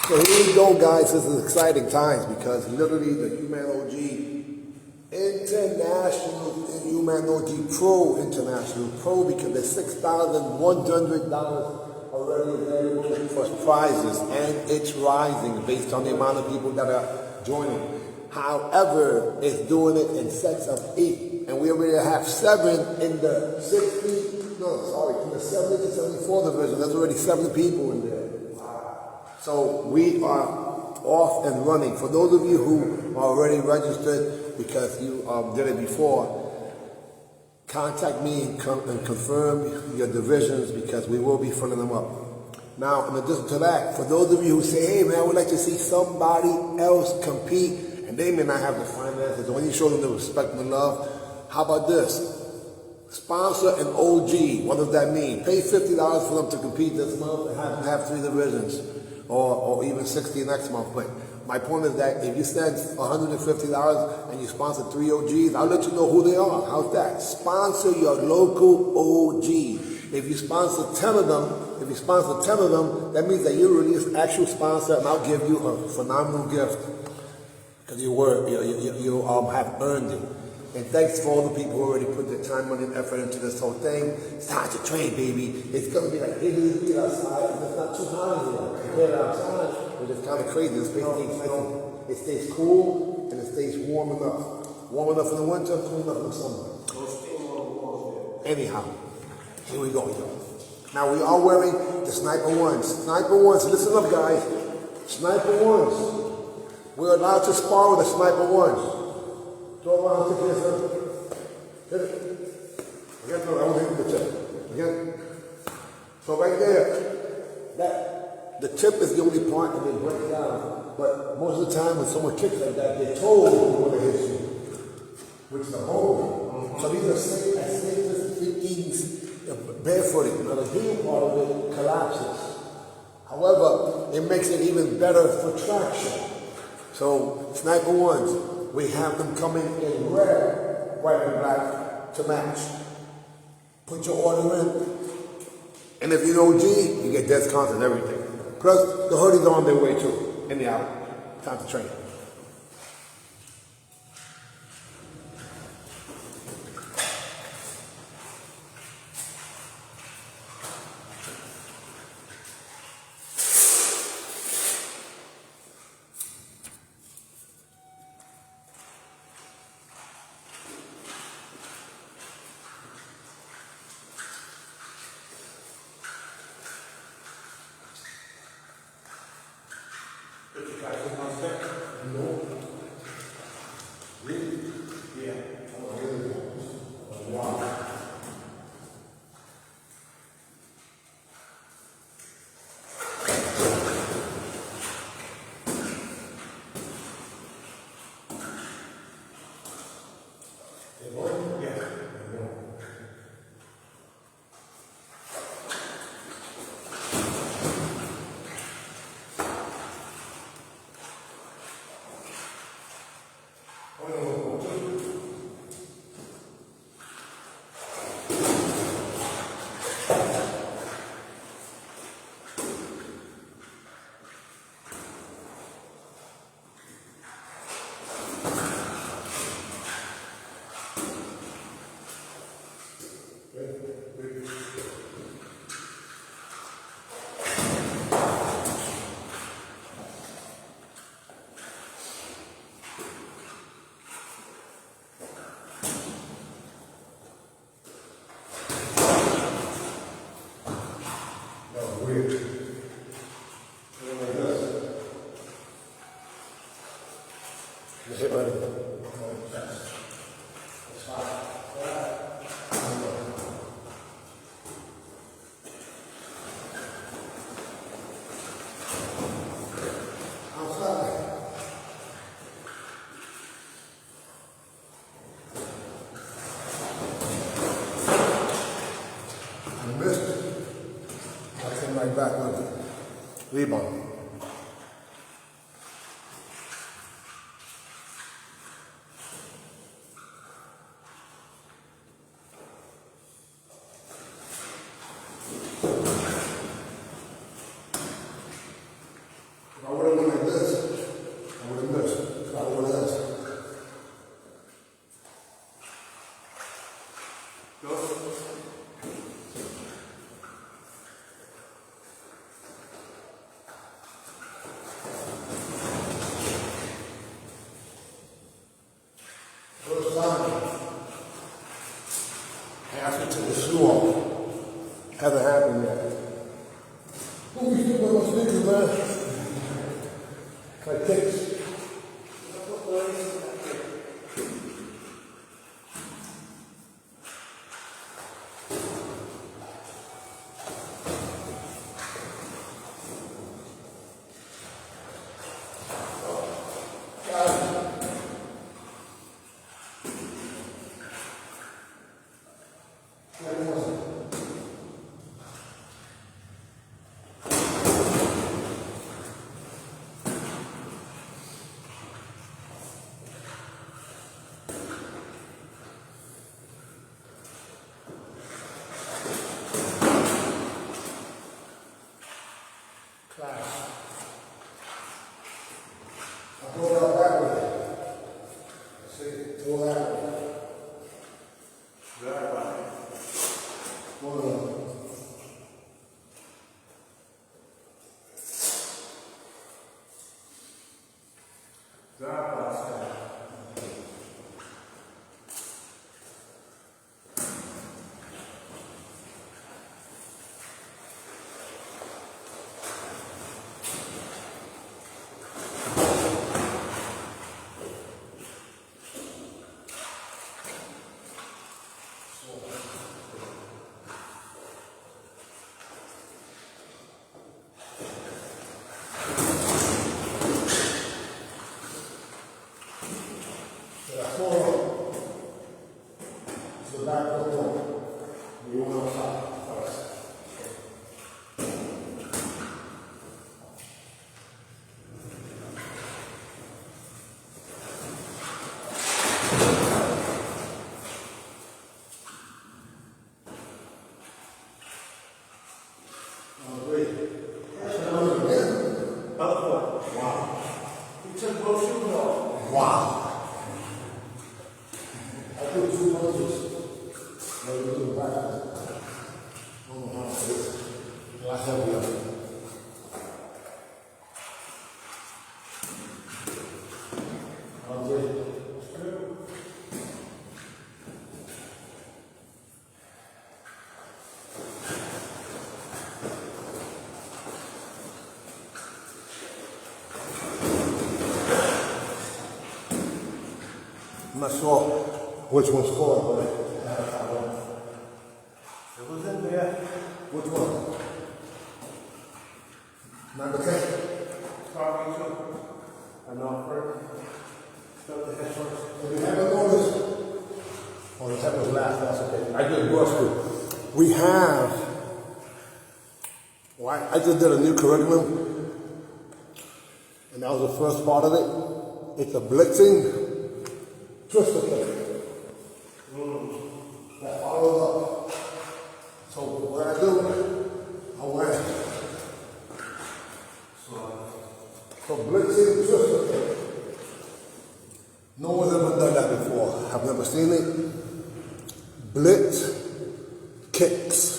So here we go, guys. This is exciting times because literally the UMAN OG International and UMAN OG Pro International Pro, because there's $6,100 already available for prizes, and it's rising based on the amount of people that are joining. However, it's doing it in sets of 8, and we already have 7 in the 70 to 74 division. There's already 7 people in there. So we are off and running. For those of you who are already registered because you did it before, contact me and confirm your divisions because we will be filling them up. Now, in addition to that, for those of you who say, hey man, I would like to see somebody else compete, and they may not have the finances, when you show them the respect and the love, how about this? Sponsor an OG. What does that mean? Pay $50 for them to compete this month and have them have 3 divisions. Or even 60 next month. But my point is that if you spend $150 and you sponsor 3 OGs, I'll let you know who they are. How's that? Sponsor your local OG. If you sponsor 10 of them, that means that you're really an actual sponsor, and I'll give you a phenomenal gift because you have earned it. And thanks for all the people who already put their time, money, and effort into this whole thing. It's time to train, baby. It's going to be like 80 degrees outside, and it's not too hot in here. Compared to outside, which is kind of crazy. It stays cool, and it stays warm enough. Warm enough in the winter, cool enough in the summer. Anyhow, here we go, y'all. Now, we are wearing the Sniper Ones. Sniper Ones, listen up, guys. Sniper Ones. We're allowed to spar with the Sniper Ones. Throw around, take this up. Hit it. Again, no, I won't hit the tip. Again. So right there, the tip is the only part that they break down. But most of the time when someone kicks like that, they're told they want to hit you, which is the hole. So these are safe as things barefooted. Now the heel part of it collapses. However, it makes it even better for traction. So Sniper Ones, we have them coming in red, white, and black to match. Put your order in, and if you're an OG, you get discounts and everything. Plus, the hoodies are on their way too. Anyhow, time to train. Back with it. Rebound. Now Like kicks. I'm not sure which one's for, but it was in there. Which one? Number 10. Talking to. I know first. Start the head first. So we have a notice. Oh, the head was last. That's okay. I did brush too. We have. Well, I just did a new curriculum, and that was the first part of it. It's a blitzing twister kick. That follows up. So what I do, I went. So blitzing twister kick. No one's ever done that before. I've never seen it. Blitz kicks.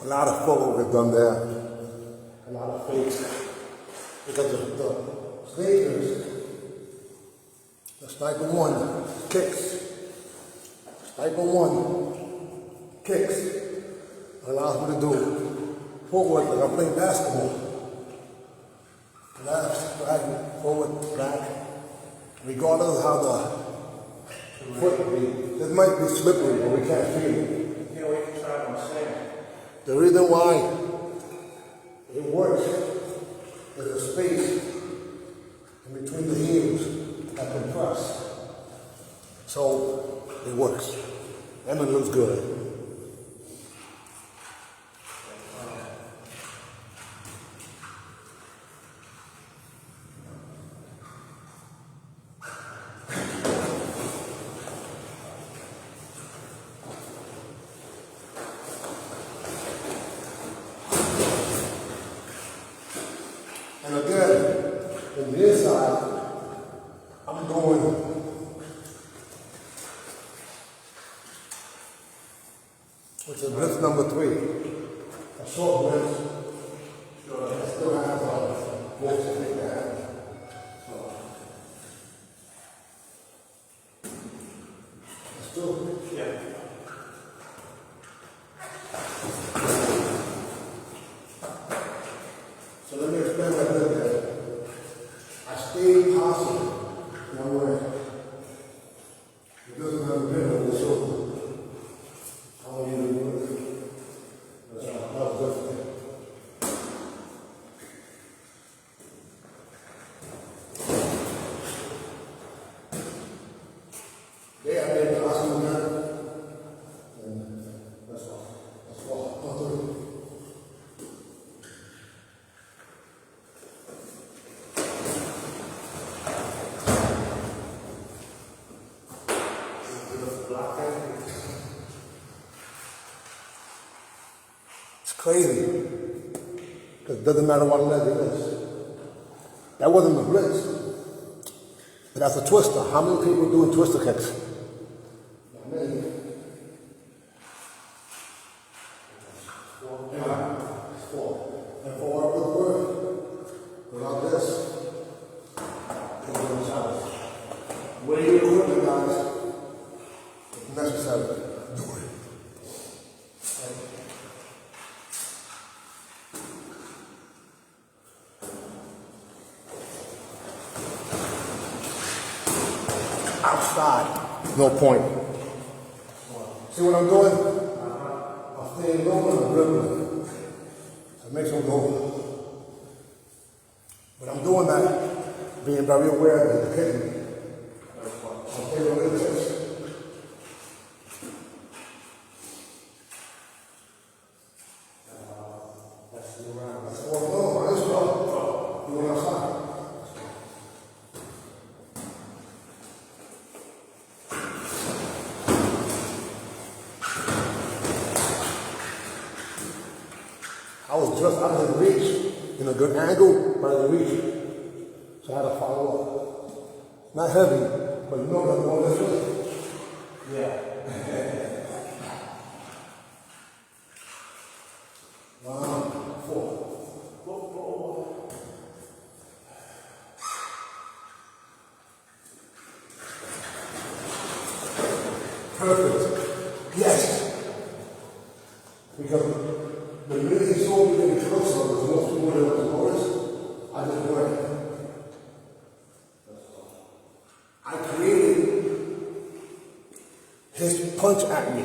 A lot of footwork is done there. A lot of fakes. Because the sneakers, the sniper one kicks. Sniper one kicks. Allows me to do footwork like I'm playing basketball. Left, right, forward, back. Regardless of how the foot will be. It might be slippery, but we can't feel it. You can't wait to try it on stand. The reason why it works is a space in between the heels that compress. So it works. And it looks good. which is blitz number 3. A short blitz. It still has bolts to take that. Still? Yeah. So let me explain what I did there. I stayed possible one way. It doesn't have a middle of the shoulder. I want you to do it. That was good. Yeah, I made possible now. And that's all. That's all. I'll do it. It's crazy. Because it doesn't matter what leg it is. That wasn't the blitz. But that's a twister. How many people doing twister kicks? Not many. Four. And for what was good, without this, it was challenge. What are you equipment, guys? If necessary, do it. Outside, no point. See what I'm doing? I'm staying low and I'm dribbling. So it makes them go. But I'm doing that, being very aware that the kid. I'm taking a little bit. I was in reach, in a good angle, but in reach. So I had to follow up. Not heavy, but you know that I'm going this way. Yeah. 1, 4. Perfect. Yes. Because the minute he saw me getting closer, there was most people that was noticed. I just went. I created his punch at me.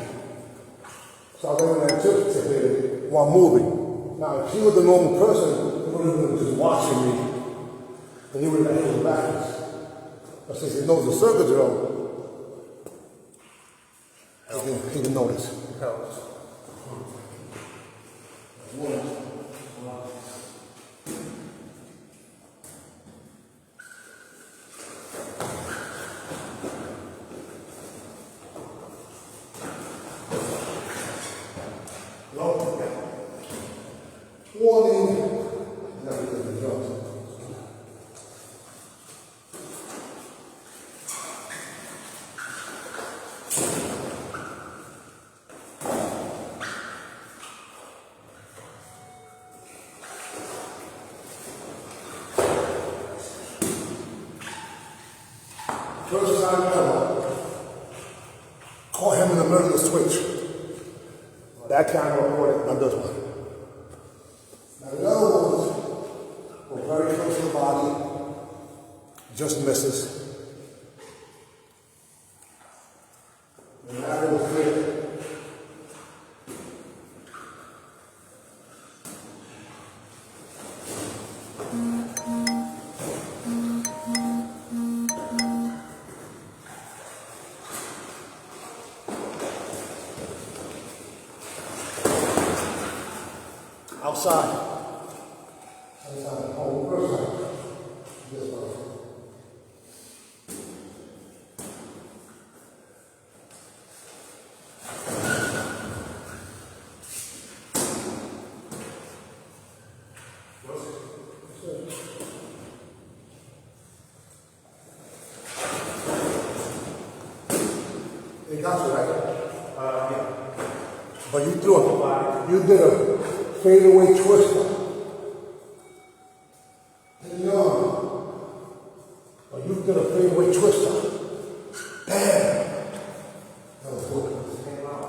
So I went and anticipated while moving. Now, if he was a normal person, he would have been just watching me. And he would have hit his backwards. But since he knows the circuit drill, he can notice. Helps. Warning. Never did the jumps. First time ever, caught him in the middle of the switch. That camera recorded, not this one. Now the other ones were very close to the body, just misses. And that was clear. Outside. Outside. Oh, first side. This way. They got you, right? Yeah. But you did a fadeaway twister. In the arm. But you did a fadeaway twister. Bam! That was good. Came out.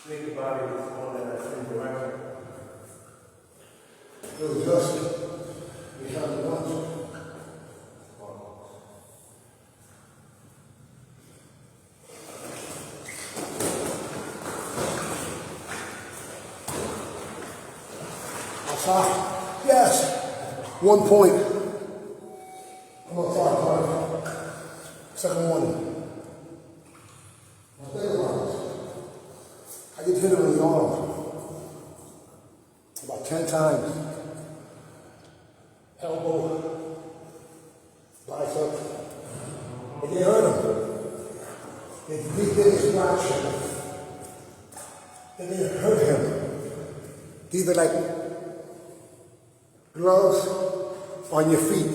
Think about it on that same direction. It was just behind the lunch. Outside? Yes. 1 point. I'm outside, Carter. Second one. Now think about this. I just hit him in the arm. About 10 times. Elbow, bicep. But they hurt him. They didn't scratch him. They didn't hurt him. These are like gloves on your feet.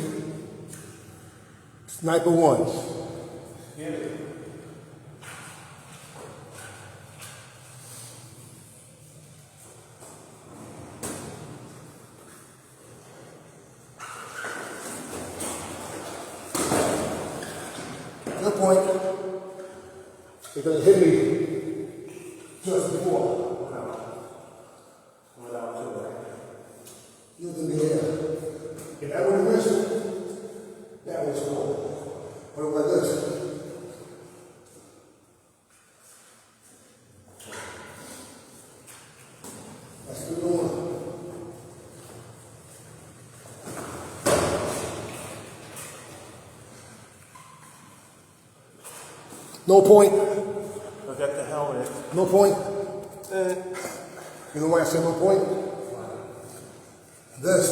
Sniper ones. Yeah. Good point. Because it hit me just before. Without two, right? You was in the air. If that would have missed, that was cool. But it was like this. That's still going. No point. Look at the helmet. No point. You know why I say no point? This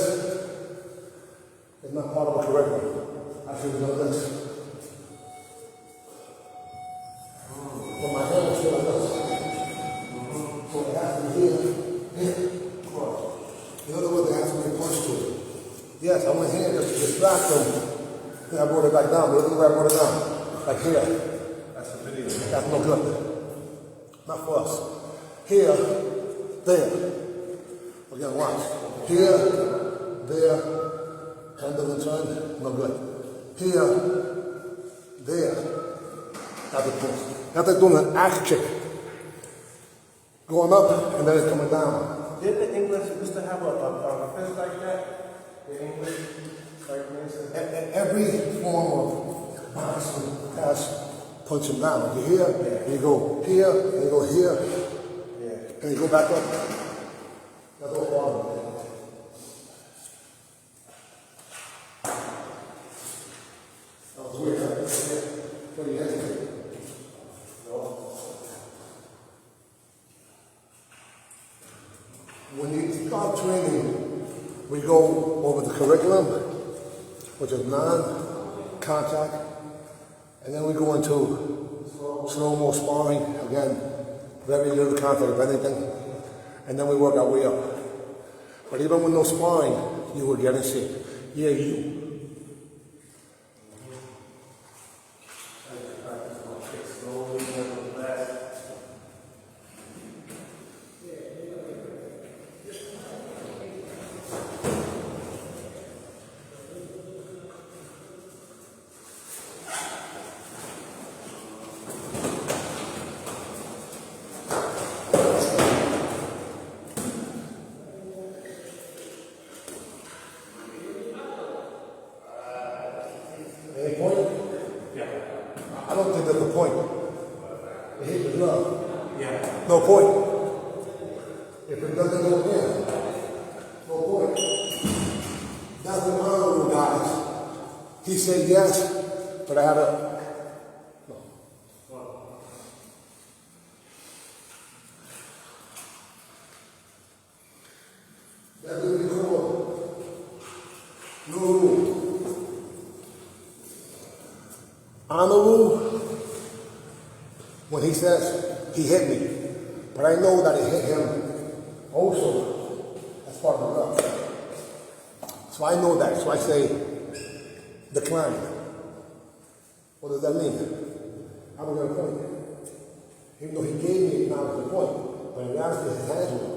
is not part of a curriculum. I should have done this. But my hand is still like this. So it has to be here. In other words, there has to be a punch to it. Yes, I went here to distract them. Then I brought it back down. But look where I brought it down. Like here. That's the video. That's no good. Not for us. Here, there. Again, watch. Here, there, hand doesn't turn, no good. Here, there. That's the push. That's like doing an axe kick. Going up and then it's coming down. Did the English used to have a fist like that? The English, like this? Every form of boxing has punching down. Like you here, and you go here, and you go here, Yeah. and you go back up. That's all part of it. That was weird, huh? What do you hesitate? When you start training, we go over the curriculum, which is non-contact, and then we go into slow-mo sparring, again, very little contact, if anything, and then we work our way up. But even with no sparring, you will get in shape. Yeah, you. Any point? Yeah. I don't think that's the point. It hit the glove. Yeah. No point. If it doesn't go in, no point. That's the honorable guys. He said yes, but I had a no. That's what we call no rule. On the rule, when he says he hit me, but I know that it hit him also as part of the glove. So I know that. So I say decline. What does that mean? I'm going to point. Even though he gave me acknowledged the point, but in reality his hands were up.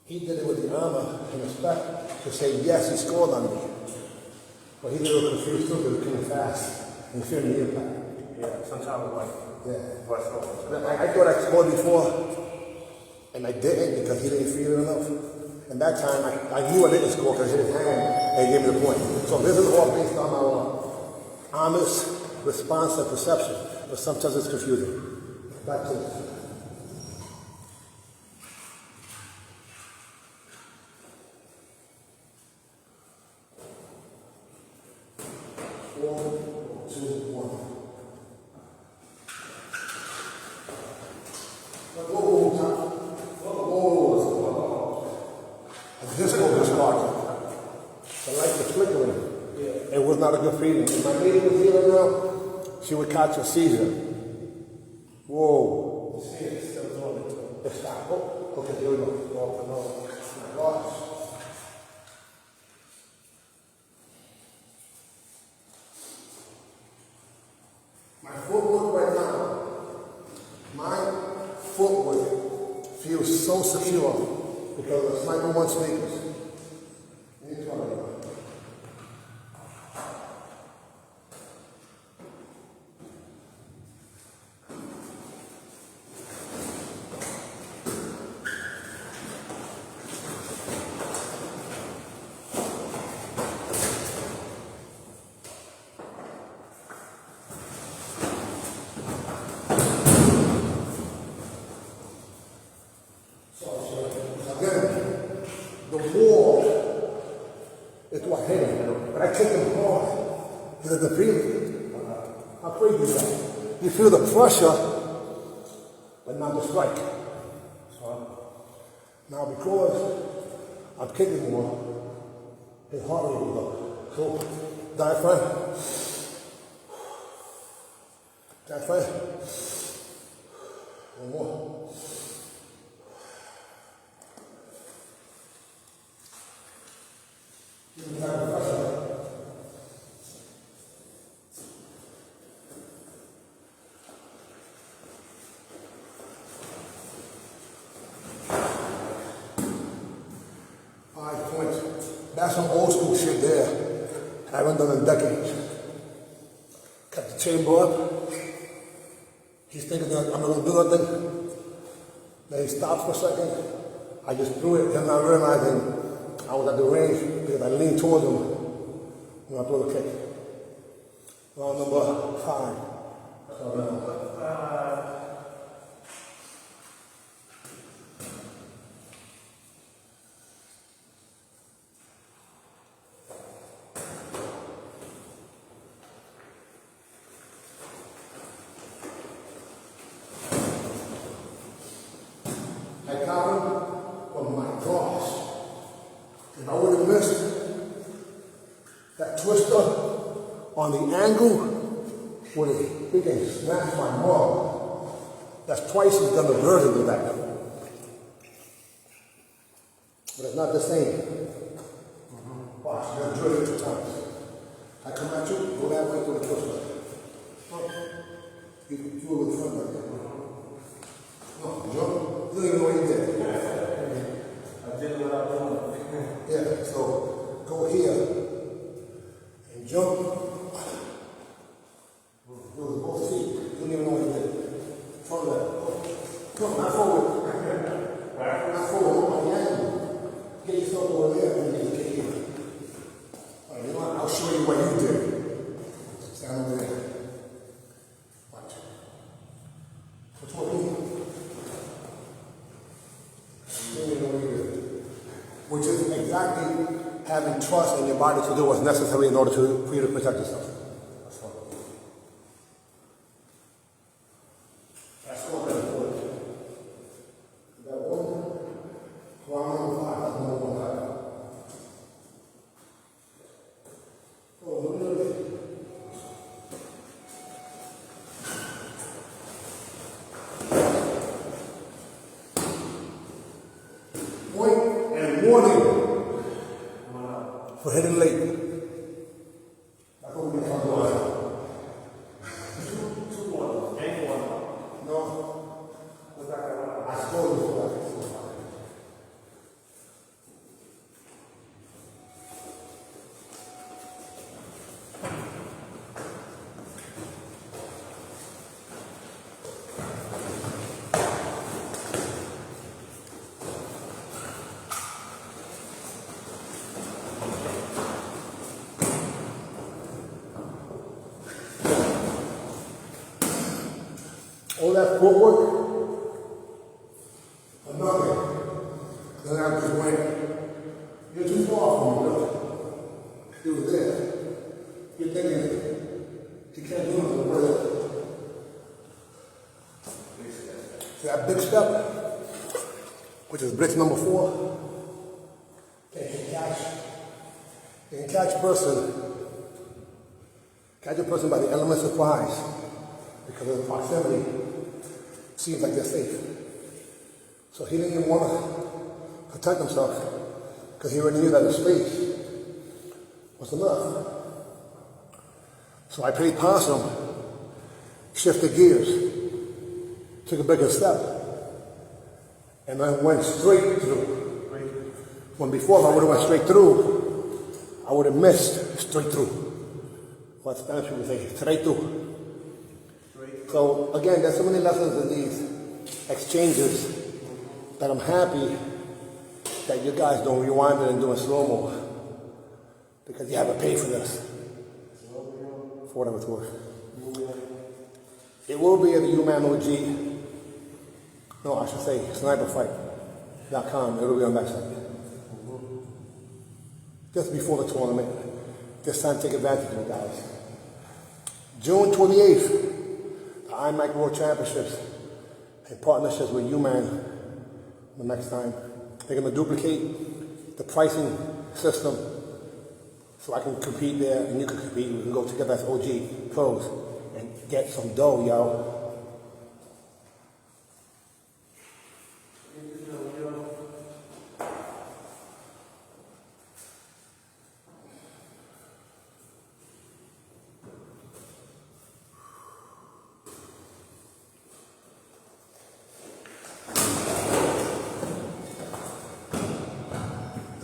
He did it with the honor and respect to say, yes, he scored on me. But he did it confused too because it came fast and fearing the impact. Yeah, sometimes like, Yeah. West Coast. I thought I scored before, and I didn't because he didn't feel it enough. And that time, I knew I didn't score because he hit his hand and he gave me the point. So this is all based on our honest response and perception, but sometimes it's confusing. Back to this. 4, 2, 1. Whoa, Tom. This one was hard. The lights were flickering. Yeah. It was not a good feeling. If my lady was here now, she would catch a seizure. Whoa. It stopped. Oh, okay, here we go. Oh, my gosh. My footwork right now, my footwork feels so secure because of the Sniper 1 sneakers. Let me try it. Again, the wall is what hit him, but I took him hard because of the feeling. How crazy is that? You feel the pressure, but not the strike. Now because I'm kicking more, his heart rate goes up. So, diaphragm. Diaphragm. One more. That's some old school shit there. I haven't done in decades. Cut the chamber up. He's thinking that I'm not gonna do nothing. Then he stops for a second. I just threw it, then I realizing I was at the range because I leaned towards him when I threw the kick. Round number 5. I got him, oh my gosh. If I would have missed that twister on the angle, would have freaking smashed my mug. That's twice he's done the version of that. But it's not the same. Watch, you're gonna drill it 2 times. I come at you, go that way to the twister. You do it with front like that. No, jump. You don't even know what you did. I did what I wanted. Yeah, so go here and jump. Do it with both feet. You don't even know what you did. Front left. Come on, not forward. Not forward. On the angle. Get yourself over there and then get here. All right, you know what? I'll show you what you did. Stand over there. Watch. What's what you do? Which is exactly having trust in your body to do what's necessary in order for you to protect yourself. That's what I'm doing. That one, round number 5, that's number 1. Oh, look at this. Point and warning for hitting late. That's what we're talking about. 2-1. Ain't 1. footwork, or nothing. Then I just went, you're too far from me, look. He was there. You're thinking, he can't do nothing with it. See that big step, which is blitz number 4, they can catch. They can catch a person by the element of surprise because of the proximity. Seems like they're safe. So he didn't even want to protect himself because he already knew that the space was enough. So I played possum, shifted gears, took a bigger step, and then went straight through. When before, if I would have went straight through, I would have missed straight through. What Spanish people say, straight through. So again, there's so many lessons in these exchanges that I'm happy that you guys don't rewind it and do it slow-mo because you have to pay for this. For whatever it's worth. It will be at the UMAN OG. No, I should say sniperfight.com. It'll be on that site. Just before the tournament. This time, take advantage of it, guys. June 28th, the IMAC World Championships in partnerships with UMAN. The next time, they're going to duplicate the pricing system so I can compete there and you can compete. We can go together as OG pros and get some dough, yo.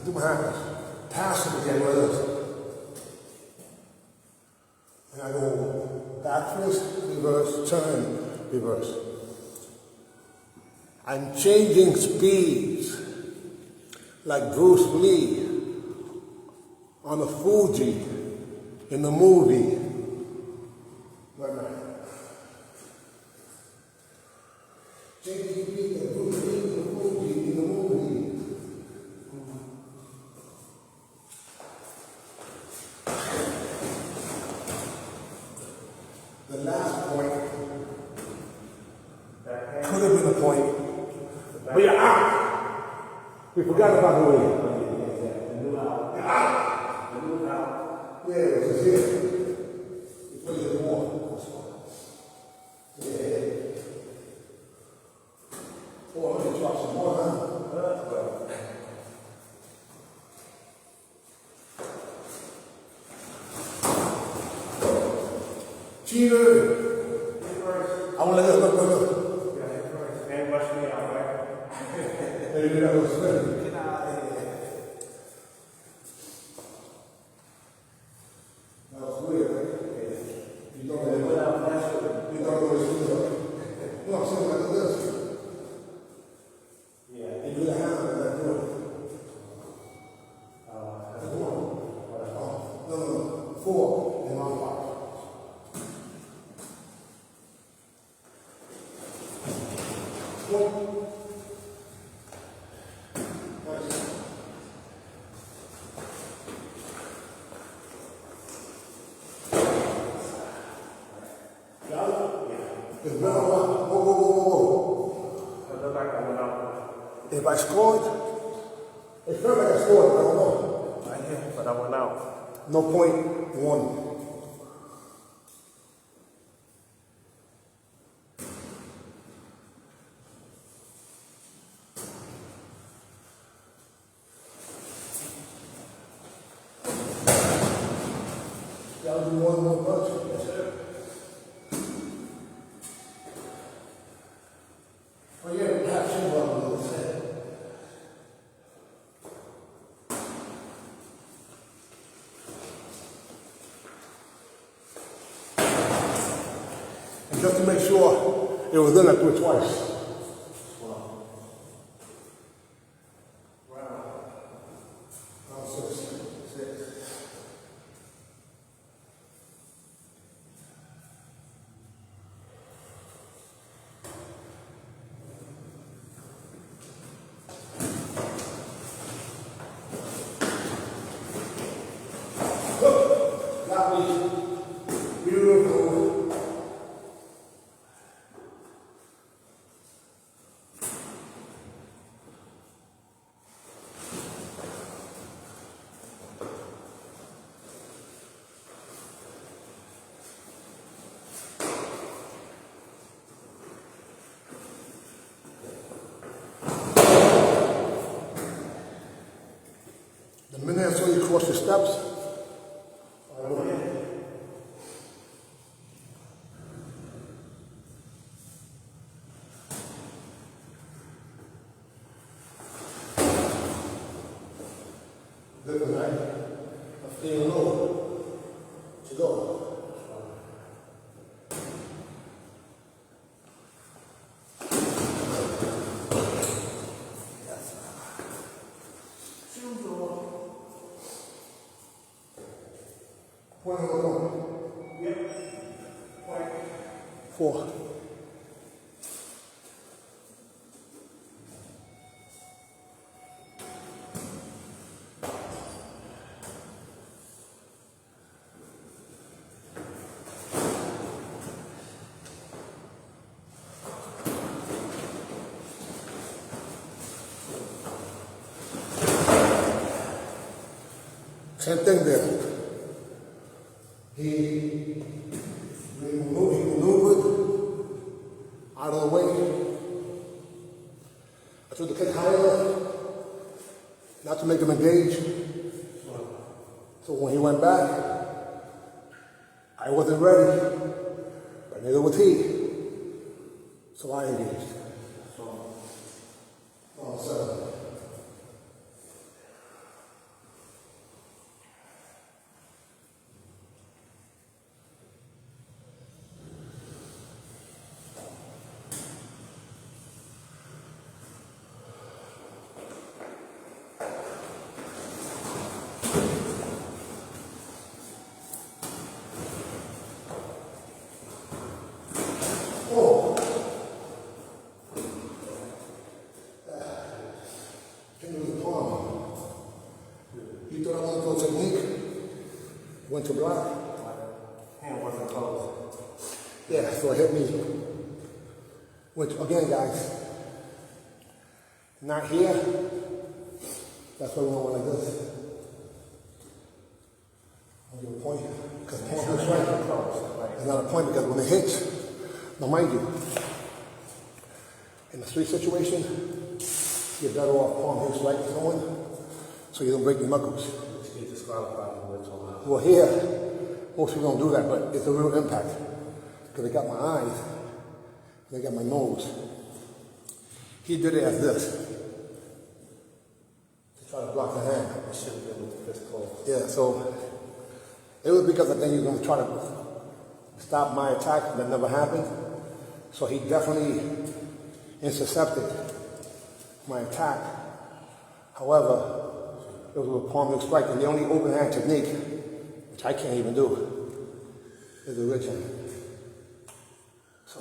Do my hands. Pass it again with us. And I go back fist, reverse, turn, reverse. I'm changing speeds like Bruce Lee on a Fuji in the movie. Right now. Changing speeds like Bruce Lee on the Fuji in the movie. The last point could have been a point, but you're out. We forgot about the way. You're out. Yeah, it was here. You put it more. Yeah. Oh, let me drop some more, huh? Cheater! I want to let this look. Yeah, and rush me out, right? Hey, you know, Get out of here. that was weird, right? You don't know Without that, you don't know what it's doing. No, I'm saying like this. yeah. You do the hand and then do it. That's one. Oh, no. 4 and 1 5. If I scored, it felt like I scored, but I don't know. Right here, but I went out. No point, 1. Y'all do one more punch. Yes, sir. Oh yeah, perhaps you want a little set. And just to make sure it was done, I do it twice. Round 6. steps. Good night. I'm feeling low. To go. Point of the one. Yep. Point. 4. Same thing there. He maneuvered out of the way. I took the kick higher, not to make him engage. So when he went back, I wasn't ready, but neither was he. So I engaged. So, he thought I wanted to go technique. Went to block. Hand wasn't closed. Yeah, so it hit me. Which, again, guys, not here. That's why we don't want like this. I'll give a point. Because point is right. It's not a point because when it hits, now mind you, in the street situation, you're better off palm hits right and going, so you don't break your knuckles. You get disqualified from what's on. Well, here, most people don't do that, but it's a real impact. Because they got my eyes, they got my nose. He did it as this, to try to block the hand. It should have been with the fist closed. Yeah, so it was because I think he was going to try to stop my attack, that never happened. So he definitely intercepted my attack. However, it was a palm strike, and the only open hand technique, which I can't even do, is the rich hand. So.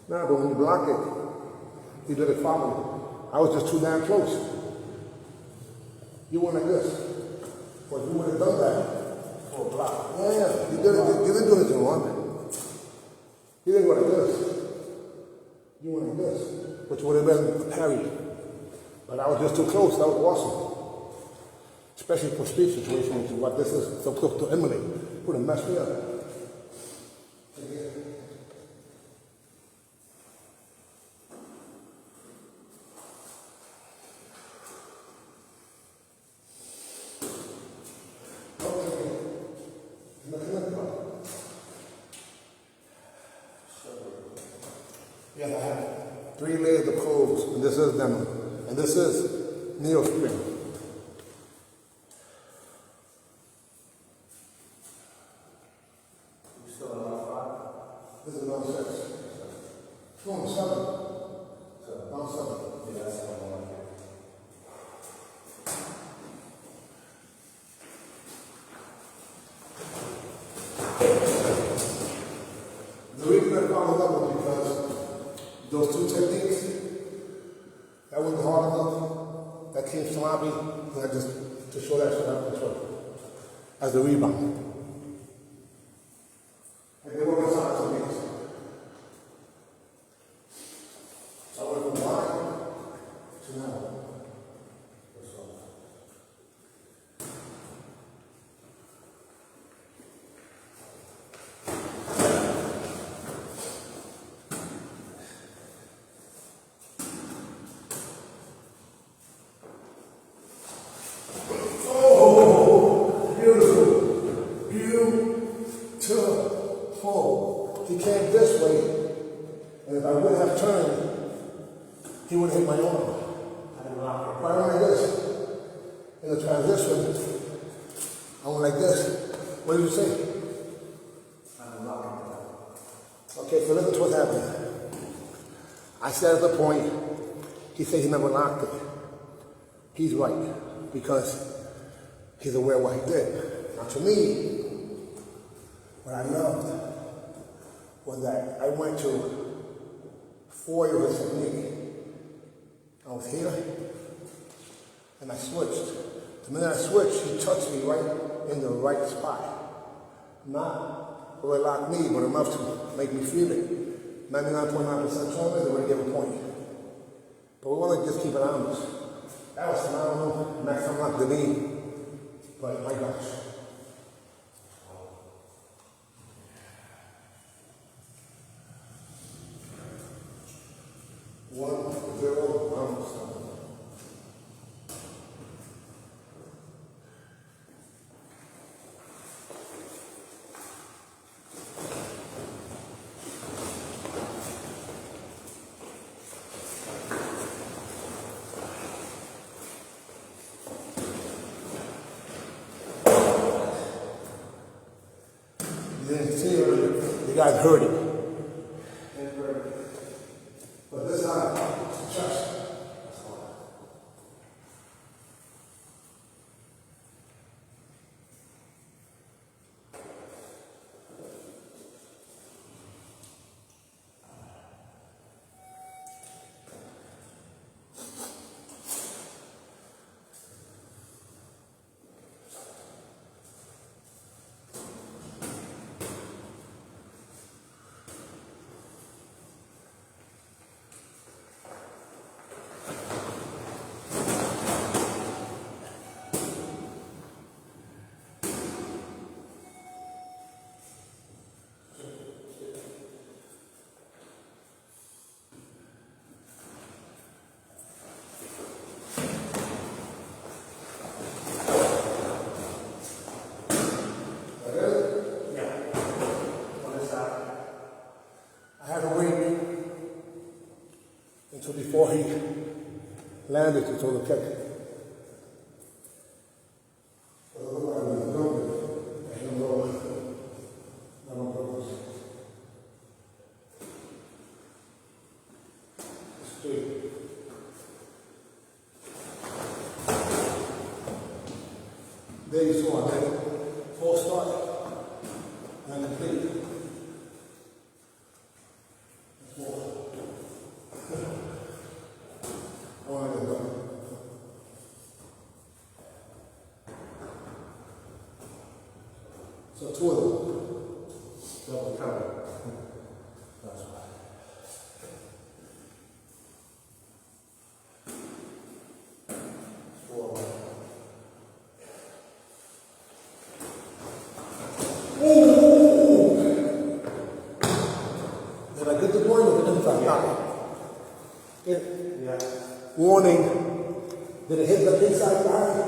No, but when you block it, you let it follow you. I was just too damn close. You went like this. But you would have done that for a block. Yeah, you didn't do anything wrong. You didn't go like this. You went like this, which would have been a parry. But I was just too close. That was awesome. Especially for speed situations, which is what this is so close to emulate. Would have messed me up. Yeah, I have 3 layers of clothes, and this is denim, and this is neoprene. You still in round 5? This is round 6. Round 7. Round 7. Yeah, that's what I want to The reason I followed up was because those 2 techniques, that wasn't hard enough. That came sloppy, and I just, to show that shit out control. As the rebound. And they were side techniques. So I went from line to now. he came this way, and if I wouldn't have turned, he would have hit my arm. I didn't lock it. But I went like this. In the transition, I went like this. What did you say? I didn't lock it. Okay, so listen to what's happening. I said at the point, he said he never locked it. He's right, because he's aware of what he did. Now to me, what I loved was that I went to 4 years of technique. I was here, and I switched. The minute I switched, he touched me right in the right spot. Not where it locked me, but enough to make me feel it. 99.9% trauma is going to give a point. But we want to just keep it honest. That was phenomenal. Next time locked the knee. But my gosh. One, zero, round. You didn't see it, you guys heard it. But this time, chest. I had to wait until before he landed to throw the kick. There you saw that false start and complete. So two of them. Double cover. That's right. Four. Ooh! Did I get the point or didn't I? Yeah. Warning. Did it hit the inside line?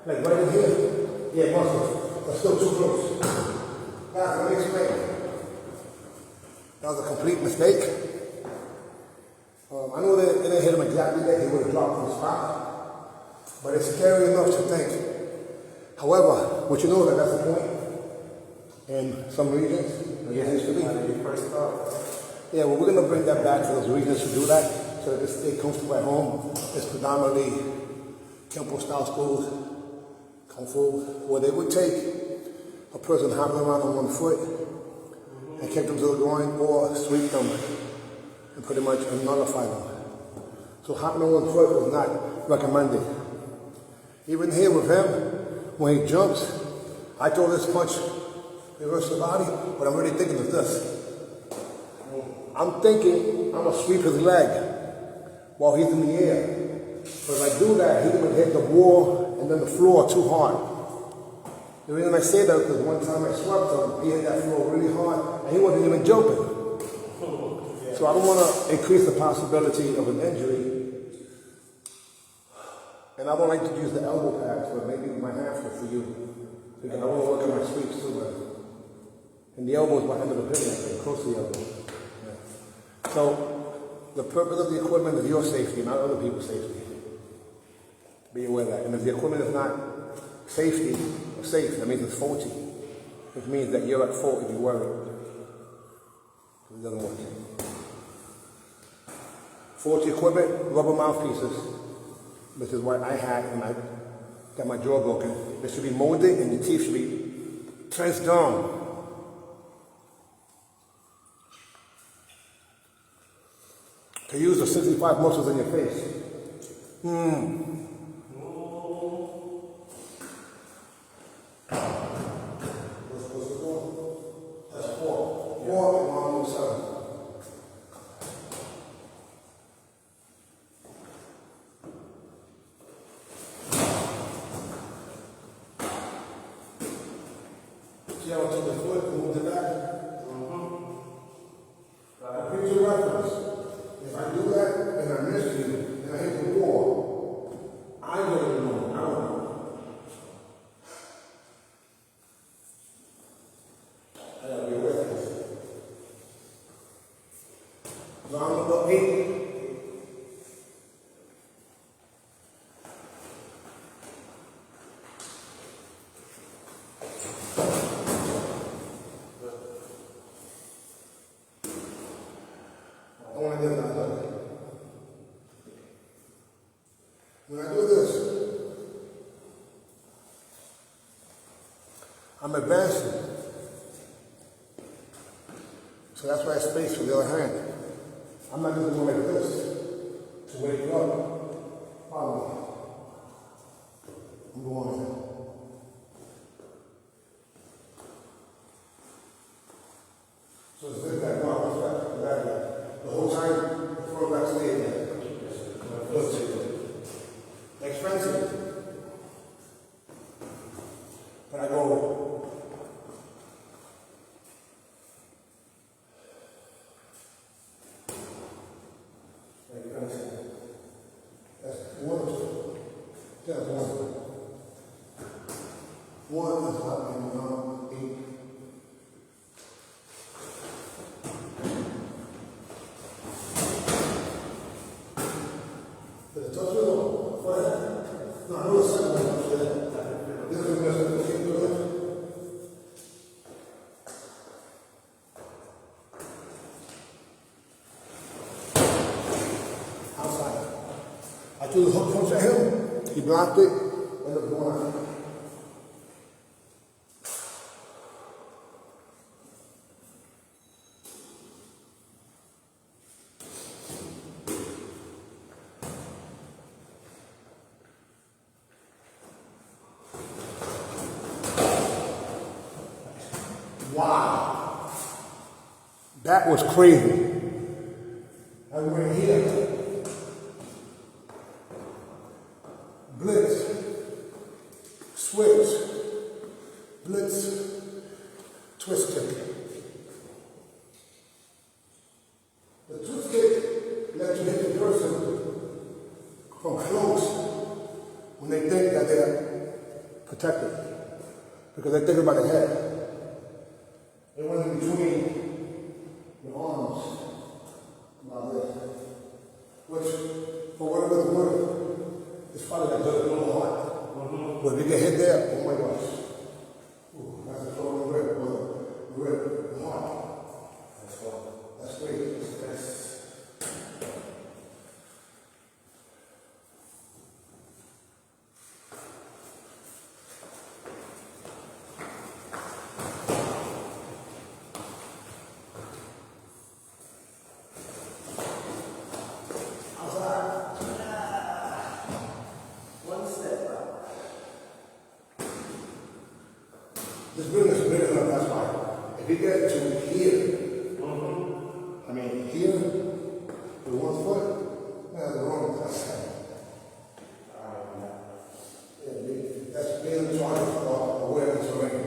Like right in here? Yeah, it must have. But still too close. Guys, let me explain. That was a complete mistake. I know that it didn't hit him exactly there. He would have dropped from the spot. But it's scary enough to think. However, what you know is that that's the point. In some regions, it used to be. Yeah, well, we're going to bring that back to those regions to do that, so that they stay comfortable at home. It's predominantly Kempo style schools, Kung Fu, where they would take a person hopping around on one foot and kick them to the groin or sweep them and pretty much nullify them. So hopping on one foot was not recommended. Even here with him, when he jumps, I throw this punch, reverse the body, but I'm really thinking of this. I'm thinking I'm gonna sweep his leg while he's in the air. But if I do that, he's gonna hit the wall and then the floor too hard. The reason I say that is because one time I swept him, he hit that floor really hard and he wasn't even jumping. So I don't wanna increase the possibility of an injury. And I don't like to use the elbow pads, but maybe we might have to for you. Because I wanna work on my sweeps too, man. And the elbow is behind the pivot, close to the elbow. Yeah. So, the purpose of the equipment is your safety, not other people's safety. Be aware of that. And if the equipment is not safety or safe, that means it's faulty. Which means that you're at fault if you worry. It doesn't work. Faulty equipment, rubber mouthpieces, which is what I had when I got my jaw broken. It should be molded and the teeth should be trenched down. To use the 65 muscles in your face. That's 4. 4 and 1 more 7. See how I took the foot and moved it back? Here's your reference. If I do that and I miss you and I hit the wall, I don't know. I don't know. I gotta be aware of this. Round number 8. I want to get that done. When I do this, I'm advancing. So that's why I space for the other hand. I'm not just going like this to wake you up. Follow me. I'm going. So it's this back, no, it's back. The whole time, the front back staying there. Expensive. But I go. That's 1 2. That's 1. 1 is hot and 8. Did I touch it or what? No, I know the second one touched it. This is the keep doing it. Outside. I threw the hook punch at him. He blocked it. Ended up going out. Wow. That was crazy. I went here. Blitz. Switch. Blitz. Twist kick. The twist kick lets you hit the person from close when they think that they're protected. Because they think about the head. It went in between your arms, like this, which, for whatever it's worth, it's probably like just a little hot. But if you get hit there, oh my gosh. Ooh, that's a total rip, rip, hot. That's great. This building is big enough, that's why. If you get to here, I mean here, with 1 foot, that's the wrong side. Yeah, that's being trying for awareness already.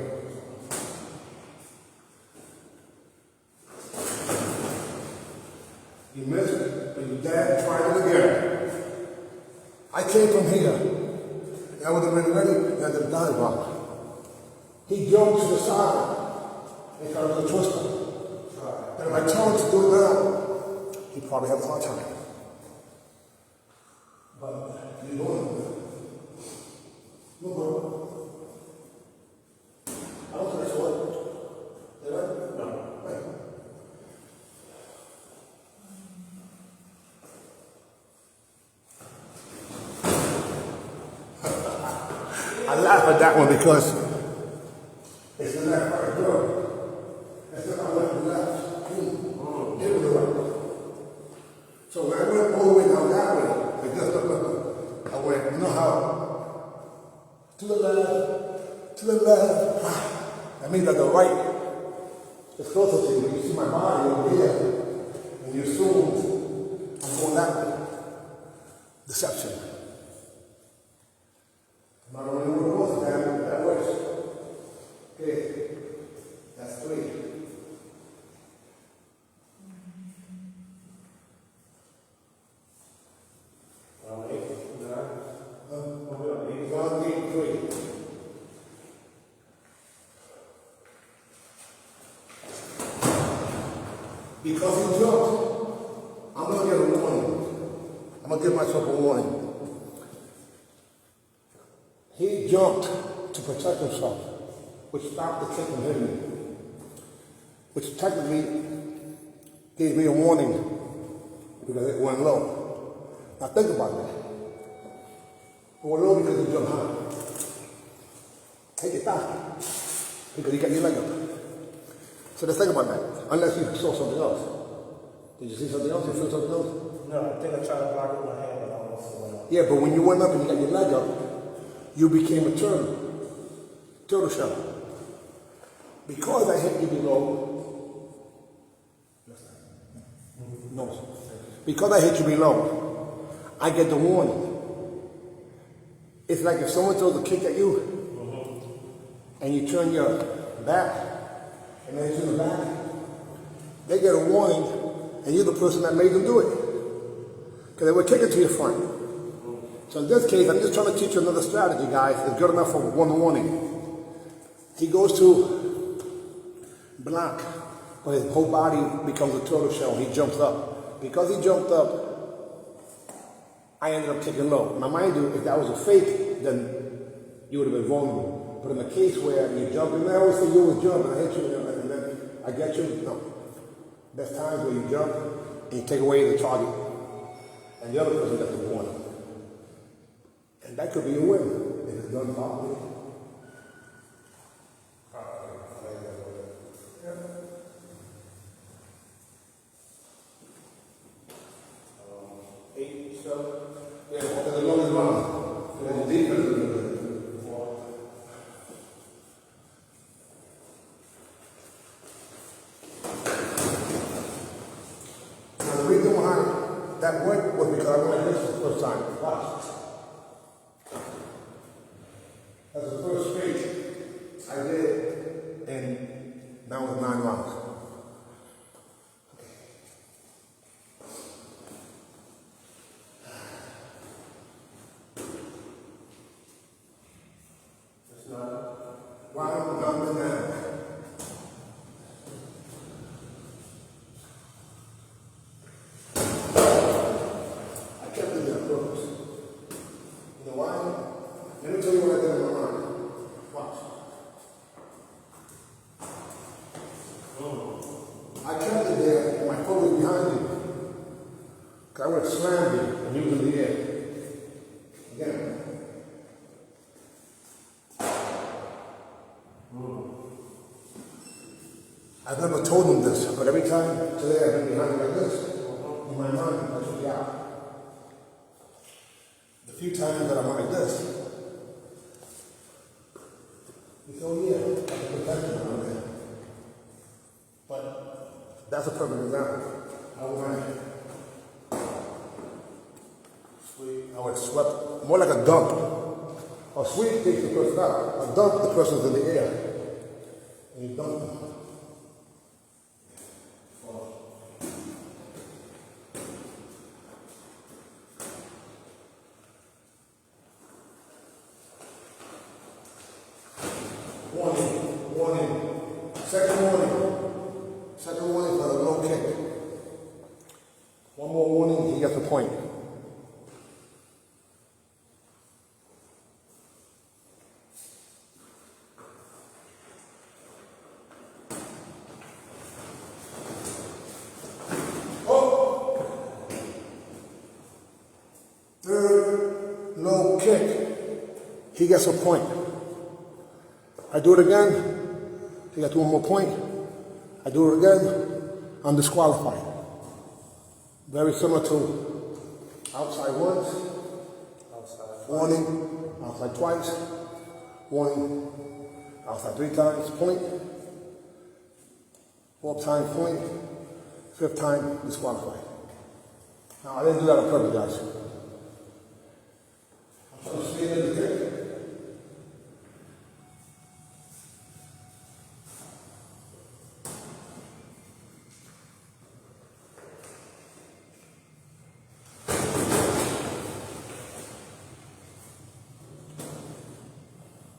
You missed it, but you dad tried it again. I came from here, and I would have been ready at the dive block. He jumped to the side, He comes a twister. And if I tell him to do it now, he probably has a hard time. But you know it. No problem. I don't think that's what. Did I? No. Right. I laugh at that one because it's the left right girl. That's not my left and left. It was the right. So when I went all the way down that way, I went, you know how? To the left. That means that the right is closer to you. When you see my body over here, and you assume I'm going that way. Deception. I'm not only one was that works. Okay, that's 3. Because he jumped, I'm going to get a warning. I'm going to give myself a warning. He jumped to protect himself, which stopped the kick from hitting me, which technically gave me a warning because it went low. Now think about that. It went low because he jumped high. Take it down because you got your leg up. So let's think about that. Unless you saw something else. Did you see something else? You feel something else? No, I think I tried to block it with my hand, but I almost went up. Yeah, but when you went up and you got your leg up, you became a turtle shell. Because I hit you below, no. Because I hit you below, I get the warning. It's like if someone throws a kick at you, and you turn your back, and they turn the back, they get a warning, and you're the person that made them do it. Because they were kicking to your front. So in this case, I'm just trying to teach you another strategy, guys. It's good enough for one warning. He goes to block, but his whole body becomes a turtle shell. He jumps up. Because he jumped up, I ended up kicking low. Now mind you, if that was a fake, then you would have been vulnerable. But in the case where you jump, and I always say you always jump, and I hit you, and then I get you, no. There's times where you jump, and you take away the target, and the other person gets the warning. And that could be a win if it's done properly. Yeah, because the long run, there's a defense. Now the reason why that worked was because I went this the first time. Watch. That's the first speech I did, and that was 9 rounds. Round number 9. I kept it there on purpose. You know why? Let me tell you what I did in my mind. Watch. I kept it there and my foot was behind me. Because I would have slammed you and you was in the air. Again. I've never told them this, but every time today I've been behind like this. In my mind, I took it out. The few times that I'm like this, you go, yeah, I can protect you around there. But that's a perfect example. I would swept, more like a dump. A sweep takes the person out. A dump, the person's in the air. And you dump them. Warning. Second warning. gets a point. I do it again, he gets one more point. I do it again, I'm disqualified. Very similar to outside once, warning, outside twice, warning, outside 3 times, point. 4th time, point. 5th time, disqualified. Now, I didn't do that on purpose, guys. I'm trying to stay in the game.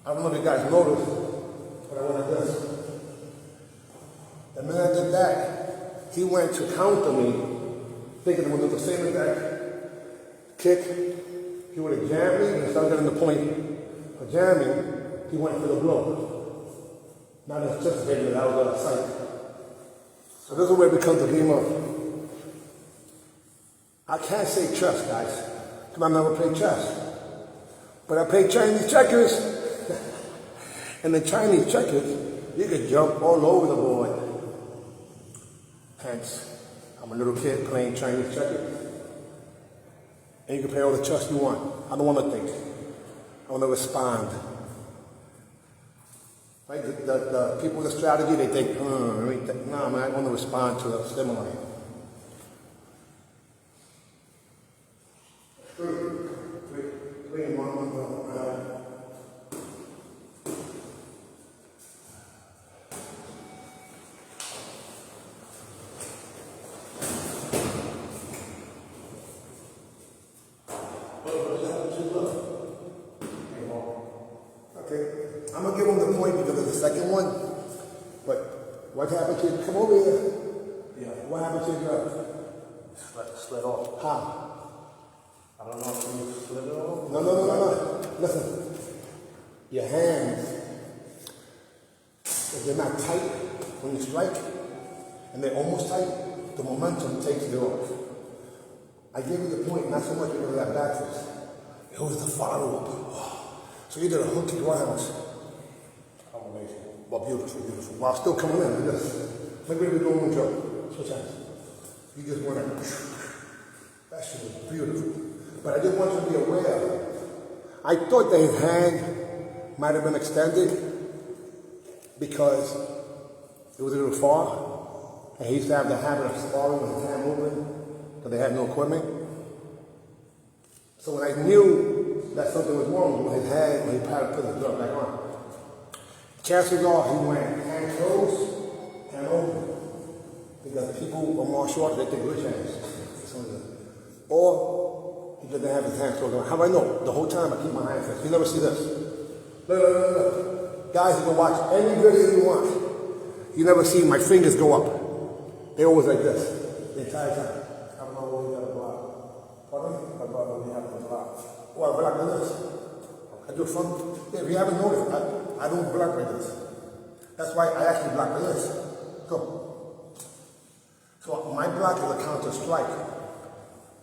I don't know if you guys noticed, but I went like this. The minute I did that, he went to counter me, thinking it would do the same exact kick. He would have jammed me, and instead of getting the point for jamming, he went for the blow. Not anticipating that I was out of sight. So this is where it becomes a game of. I can't say chess, guys, because I never played chess. But I played Chinese checkers. And the Chinese checkers, you could jump all over the board. Hence, I'm a little kid playing Chinese checkers. And you can play all the chess you want. I don't want to think. I want to respond. Right? The people with the strategy, they think, no, man, I want to respond to a stimuli. Three and one. Okay, I'm gonna give him the point because of the second one. But what happened to you? Come over here. Yeah. What happened to your glove? Slid off. How? I don't know if you slid it off. No. Listen. Your hands, if they're not tight when you strike, and they're almost tight, the momentum takes you off. I gave you the point, not so much because of that back fist. It was the follow-up. So you did a hook kick rounds. Combination. Well, beautiful. While still coming in, like this. Maybe we're doing one joke. Switch hands. You just went in. That shit was beautiful. But I just want you to be aware. I thought that his hand might have been extended because it was a little far. And he used to have the habit of sparring with his hand moving because they had no equipment. So when I knew that something was wrong with his hand, when he tried to put his glove back on, chances are he went hand closed, hand open. Because people are more short, they think rich hands. Or he didn't have his hands closed on. How do I know? The whole time I keep my hands fixed. You never see this. Look. Guys, you can watch any video you want. You never see my fingers go up. They always like this the entire time. I don't know what we got to block. Pardon? I don't know what we have to block. Well, I block like this. I do front. Yeah, if you haven't noticed, I don't block like this. That's why I actually block like this. Go. So my block is a counter strike.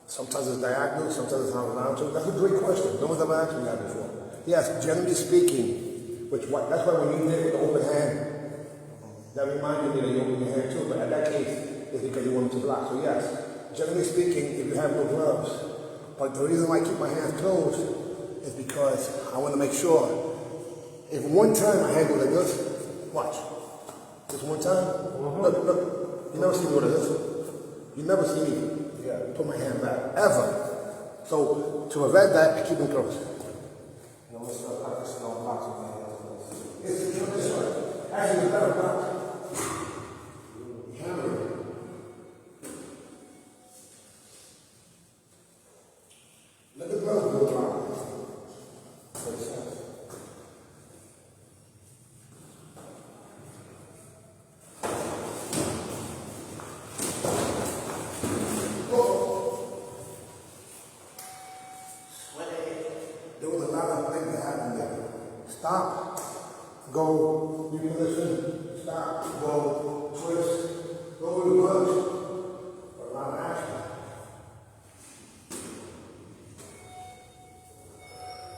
Sometimes it's diagonal, sometimes it's horizontal. That's a great question. No one's ever asked me that before. Yes, generally speaking, that's why when you did the open hand, that reminded me that you opened your hand too, but at that case, it's because you wanted to block. So yes, generally speaking, if you have no gloves, but the reason why I keep my hands closed is because I want to make sure, if one time my hand goes like this, watch. Just one time, look, you never see me go like this. You never see me put my hand back, ever. So to prevent that, I keep them closed. You know, we're still practicing on blocks with my hands. It's right. Actually, it's better block. Let the glove go around. There was a lot of things that happened there. Stop, go, reposition, stop, go, twist, go to the punch. A lot of action.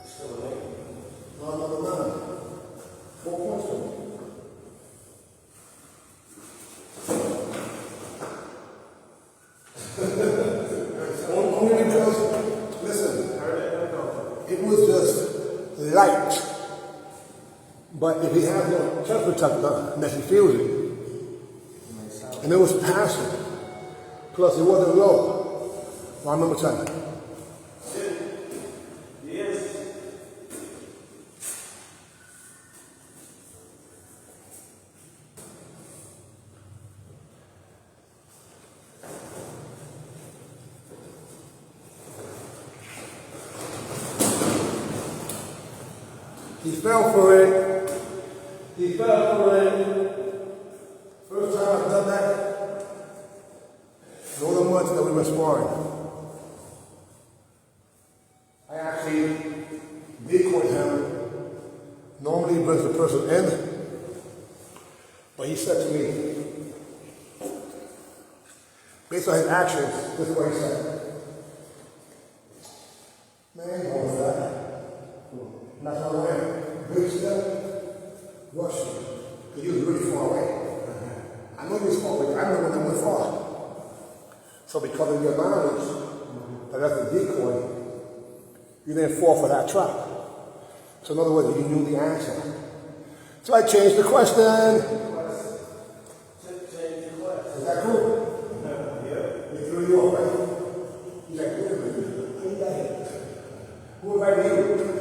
Still a lane. No, if he has no chest protector, then he feels it. And it was passive. Plus, it wasn't low. Well, I remember telling you. He fell for it. He fell for it. First time I've done that, in all the months that we were sparring, I actually decoyed him. Normally he brings the person in, but he said to me, based on his actions, this is what he said. Man, what was that? And that's how I went. Big step, rush him. Because he was really far away. I know he was far away. I remember when I went far. So because of your knowledge that that's a decoy, you didn't fall for that trap. So in other words, you knew the answer. So I changed the question. Is that cool? Yeah. He threw you off, right? He's like, wait a minute. Who invited you? Who invited you?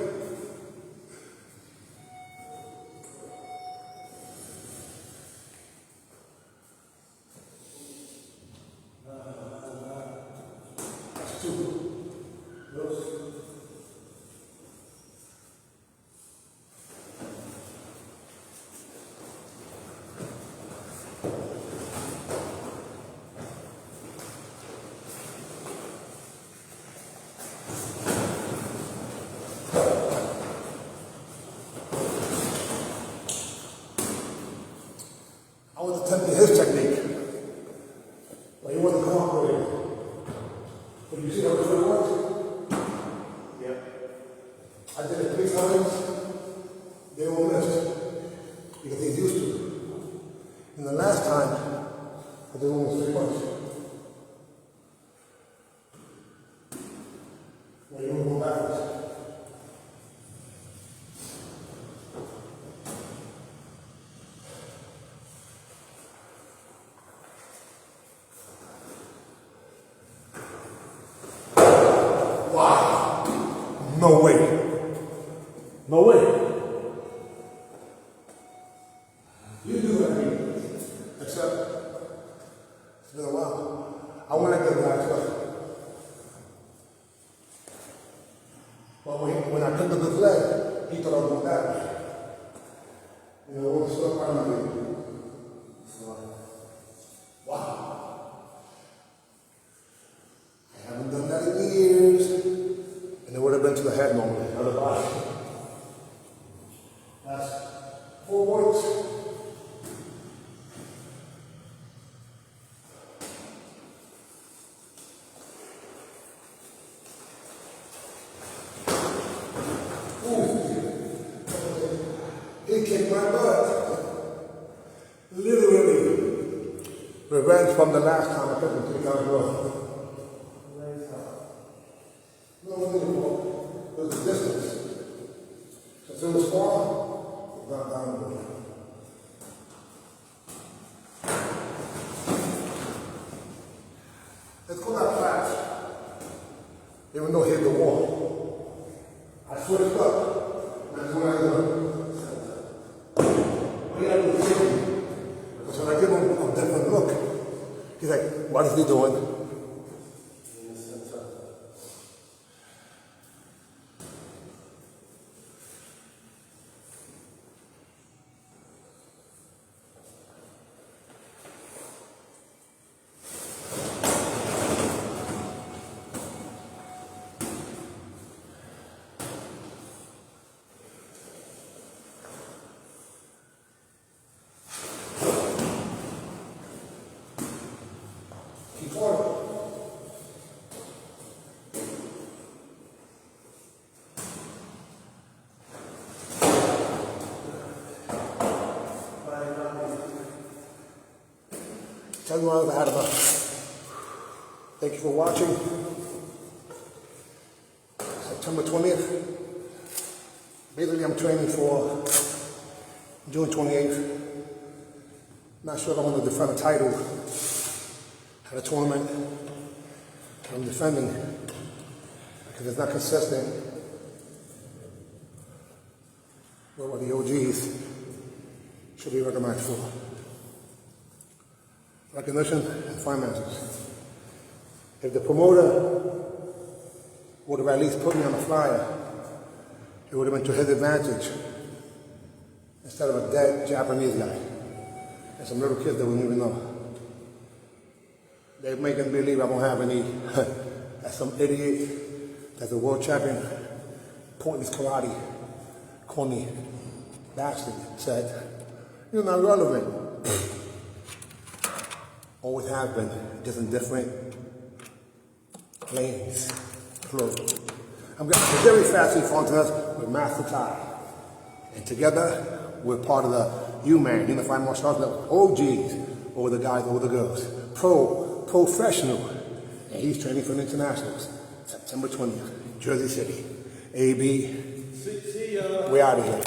I was attempting his technique, but he wasn't cooperating. But you see how it really worked? Yep. I did it 3 times. They all missed because he's used to it. And the last time, I did almost 3 months. Now you want to go backwards. No way. No way. You do what I mean. Except, it's been a while. I want to get back to it. But when I picked up his leg, he thought I was going that way. You know, what stuff I mean. Wow. I haven't done that in years. And it would have been to the head normally, not the body. That's 4 points. Ooh. He kicked my butt. Literally. Revenge from the last time I took him 3 times in a row. There's a distance. Since it was far, it's not down the Let's go that fast. Even though he hit the wall. I switched up. That's what I do. What do you have to do? Because when I give him a different look, he's like, what is he doing? Tell you all I had enough. Thank you for watching. September 20th. Basically, I'm training for June 28th. Not sure if I want to defend a title at a tournament. I'm defending because it's not consistent with what the OGs should be recognized for. Recognition and finances. If the promoter would have at least put me on a flyer, it would have been to his advantage instead of a dead Japanese guy and some little kids that wouldn't even know. They're making believe I don't have any. That's some idiot that's a world champion, pointless karate, corny bastard said, "You're not relevant." Always have been, just in different lanes, plural. I'm getting very fastly fronting us with Master Tai. And together, we're part of the U-Man, Unified Martial Arts Network, OGs, over the guys, over the girls. Professional. And he's training for the internationals. September 20th, Jersey City. AB, we out of here.